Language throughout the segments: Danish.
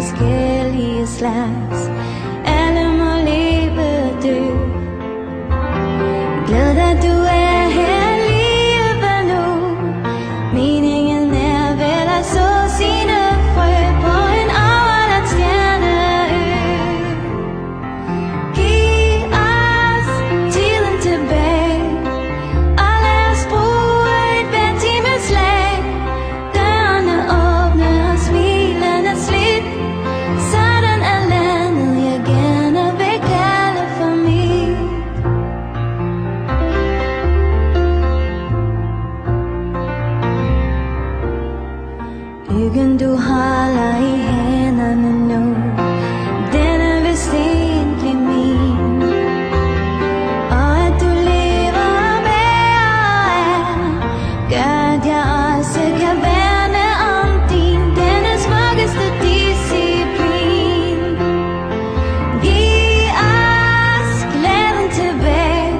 forskellige slags. Alle må leve og dø. Glæd dig, du er her alligevel nu. Meningen er vel at så sine frø på en overladt stjerneø. Giv os tiden tilbage, og lad os bruge et hver timeslag. Dørene åbne og smilende slidt. Sådan er landet, jeg gerne vil kalde for mit. Byggen du holder i hænderne nu, den er vist egentlig min. Og at du lever med og er, gør at jeg også kan værne om din, denne smukkeste disciplin. Giv os glæden tilbage,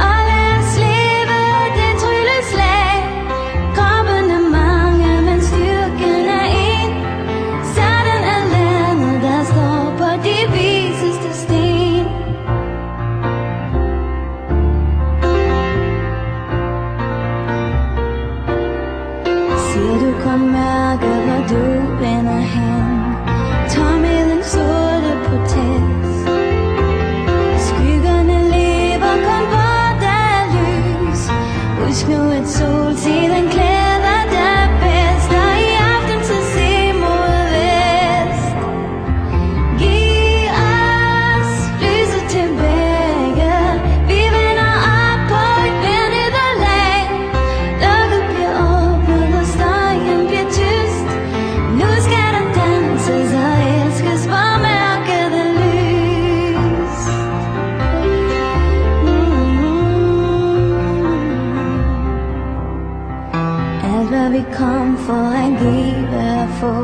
og lad os leve det trylleslag. Kroppen er mange, men styrken er en. Sådan er landet, der står på de viseste sten. Ser du kun mørke, hvor du vender hen? Tomhedens sorte protest. Skyggerne lever kun, hvor der er lys. Husk nu, at soltiden klæder dig bedst, og i aften så se mod vest. Giv os lyset tilbage. Vi vender op på et vennederlag. Lukket bliver åbnet, og støjen bliver tyst. Nu skal der danses og elskes, hvor mørket er lys. Alt hvad vi kom for at give og få,